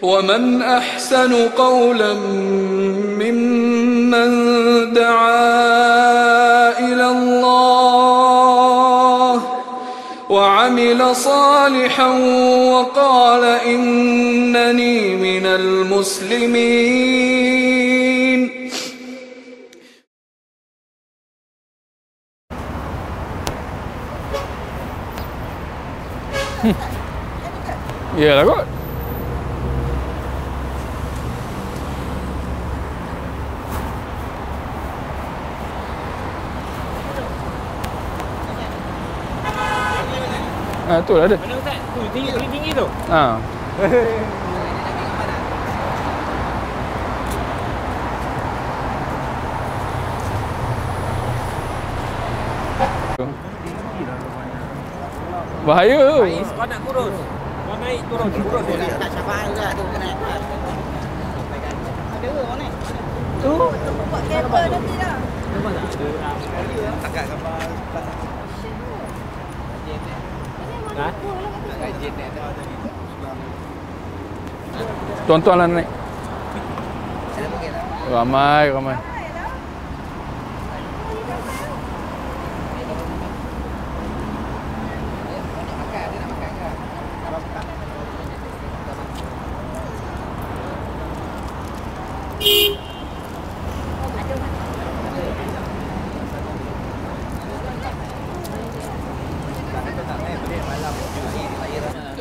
ومن أحسن قولا ممن دعا إلى الله وعمل صالحا وقال إنني من المسلمين. Iyalah kot. Tu lah ada. Mana Ustaz? Tu tinggi tu. Ha. Bahaya tu. Kau nak kurus. Kau naik turun kurus. Tak capai juga tu kena. Ada ke mana? Tu buat kabel nanti dah. Memang tak ada. Agak gambar. Ha? Tuan-tuan lah naik. Ramai.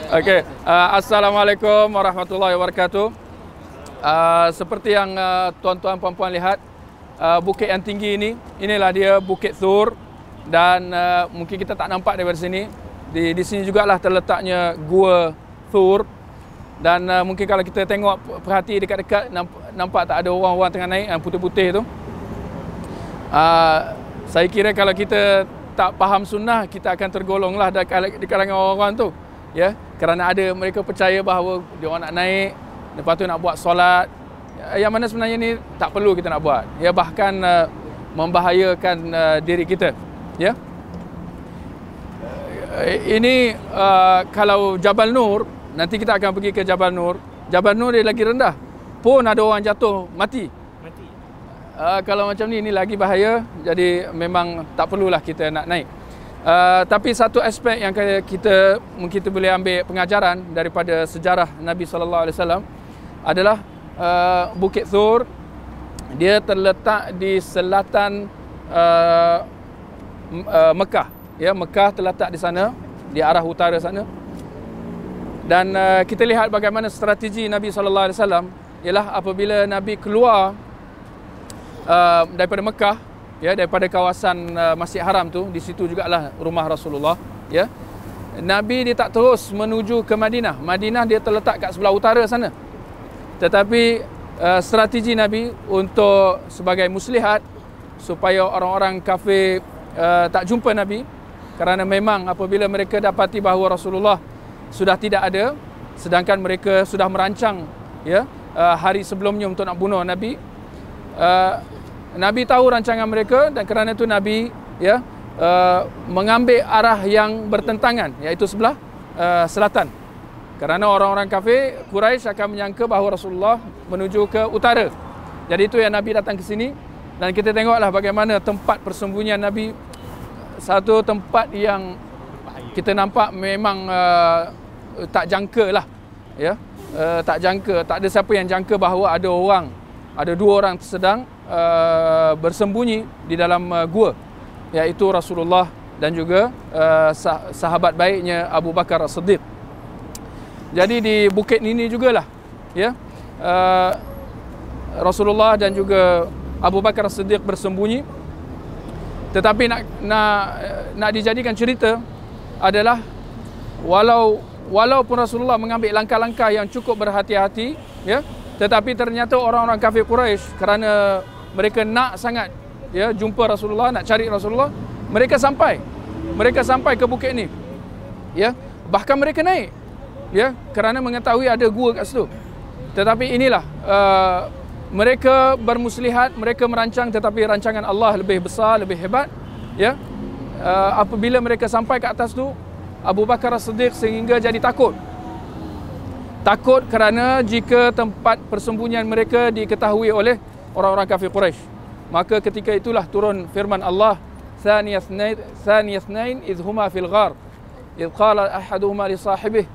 Okey, Assalamualaikum warahmatullahi wabarakatuh. Seperti yang tuan-tuan puan-puan lihat, bukit yang tinggi inilah dia Bukit Thur, dan mungkin kita tak nampak daripada sini. Di sini jugalah terletaknya Gua Thur, dan mungkin kalau kita tengok perhati dekat-dekat, nampak tak ada orang-orang tengah naik yang putih-putih tu. Saya kira kalau kita tak faham sunnah, kita akan tergolonglah di kalangan orang-orang tu, ya, kerana ada mereka percaya bahawa dia orang nak naik, lepas tu nak buat solat, yang mana sebenarnya ni tak perlu kita nak buat, ya, bahkan membahayakan diri kita, ya. Ini kalau Jabal Nur, nanti kita akan pergi ke Jabal Nur. Jabal Nur dia lagi rendah, pun ada orang jatuh mati. Kalau macam ni lagi bahaya, jadi memang tak perlulah kita nak naik. Tapi satu aspek yang kita mungkin kita boleh ambil pengajaran daripada sejarah Nabi SAW adalah Bukit Thur. Dia terletak di selatan Mekah. Ya, Mekah terletak di sana, di arah utara sana. Dan kita lihat bagaimana strategi Nabi SAW ialah apabila Nabi keluar daripada Mekah, ya, daripada kawasan Masjid Haram tu, di situ jugalah rumah Rasulullah, ya. Nabi dia tak terus menuju ke Madinah. Madinah dia terletak kat sebelah utara sana. Tetapi strategi Nabi untuk sebagai muslihat supaya orang-orang kafir tak jumpa Nabi, kerana memang apabila mereka dapati bahawa Rasulullah sudah tidak ada, sedangkan mereka sudah merancang, ya, hari sebelumnya untuk nak bunuh Nabi. Nabi tahu rancangan mereka, dan kerana itu Nabi, ya, mengambil arah yang bertentangan, iaitu sebelah selatan. Kerana orang-orang kafir Quraisy akan menyangka bahawa Rasulullah menuju ke utara. Jadi itu yang Nabi datang ke sini, dan kita tengoklah bagaimana tempat persembunyian Nabi, satu tempat yang kita nampak memang tak jangka lah, ya, tak jangka, tak ada siapa yang jangka bahawa ada dua orang sedang bersembunyi di dalam gua, iaitu Rasulullah dan juga sahabat baiknya Abu Bakar As-Siddiq. Jadi di bukit ini jugalah, ya, Rasulullah dan juga Abu Bakar As-Siddiq bersembunyi. Tetapi nak dijadikan cerita adalah walaupun Rasulullah mengambil langkah-langkah yang cukup berhati-hati, ya, tetapi ternyata orang-orang kafir Quraisy, kerana mereka nak sangat, ya, jumpa Rasulullah, nak cari Rasulullah, mereka sampai ke bukit ni, ya, bahkan mereka naik, ya, kerana mengetahui ada gua kat situ. Tetapi inilah mereka bermuslihat, mereka merancang, tetapi rancangan Allah lebih besar, lebih hebat, ya. Apabila mereka sampai ke atas tu, Abu Bakar As-Siddiq sehingga jadi takut Takut kerana jika tempat persembunyian mereka diketahui oleh orang-orang kafir Quraisy. Maka ketika itulah turun firman Allah, Thaniyasnain idh huma fil ghar idh qala ahaduhuma li sahibih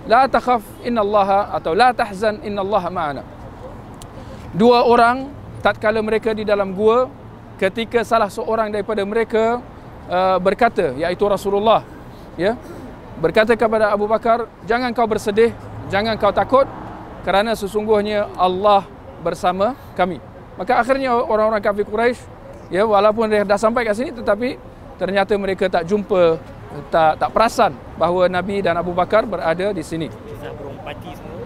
la takhaf innallaha atau la tahzan innallaha ma'ana. Dua orang tatkala mereka di dalam gua, ketika salah seorang daripada mereka berkata, iaitu Rasulullah, ya, berkata kepada Abu Bakar, jangan kau bersedih, jangan kau takut, kerana sesungguhnya Allah bersama kami. Maka akhirnya orang-orang kafir Quraisy, ya, walaupun dia dah sampai kat sini, tetapi ternyata mereka tak jumpa, tak perasan bahawa Nabi dan Abu Bakar berada di sini. Kisah burung pati semua.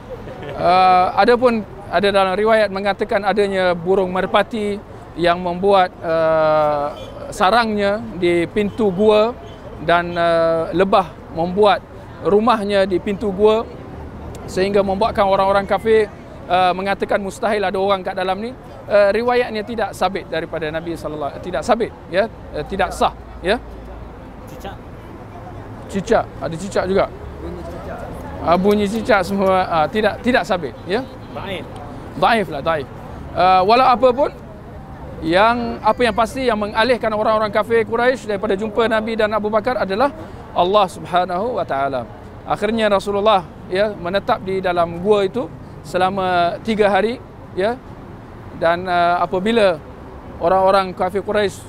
Adapun ada dalam riwayat mengatakan adanya burung merpati yang membuat sarangnya di pintu gua, dan lebah membuat rumahnya di pintu gua, sehingga membuatkan orang-orang kafir mengatakan mustahil ada orang kat dalam ni. Riwayatnya tidak sabit daripada Nabi sallallahu alaihi wasallam, tidak sabit, ya, tidak sah, ya. Cicak, ada cicak juga. Bunyi cicak semua tidak sabit, ya. Dhaif lah, dhaif. Walau apa pun, apa yang pasti yang mengalihkan orang-orang kafir Quraisy daripada jumpa Nabi dan Abu Bakar adalah Allah Subhanahu wa taala. Akhirnya Rasulullah, ya, menetap di dalam gua itu selama 3 hari, ya. Dan apabila orang-orang kafir Quraisy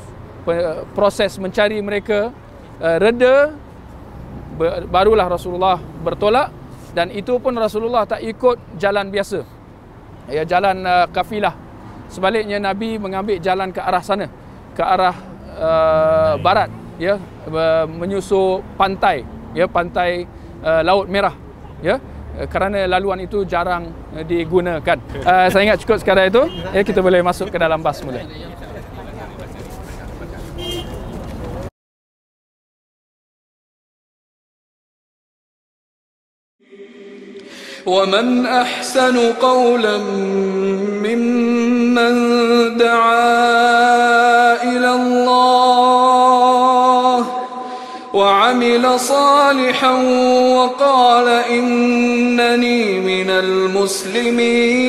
proses mencari mereka reda, barulah Rasulullah bertolak, dan itu pun Rasulullah tak ikut jalan biasa, ya, jalan kafilah. Sebaliknya Nabi mengambil jalan ke arah sana, ke arah barat, ya, menyusul pantai, ya, pantai Laut Merah, ya, kerana laluan itu jarang digunakan. Saya ingat cukup sekadar itu, ya, kita boleh masuk ke dalam bas mula. ومن أحسن قولا ممن دعا إلى الله وعمل صالحا وقال إنني من المسلمين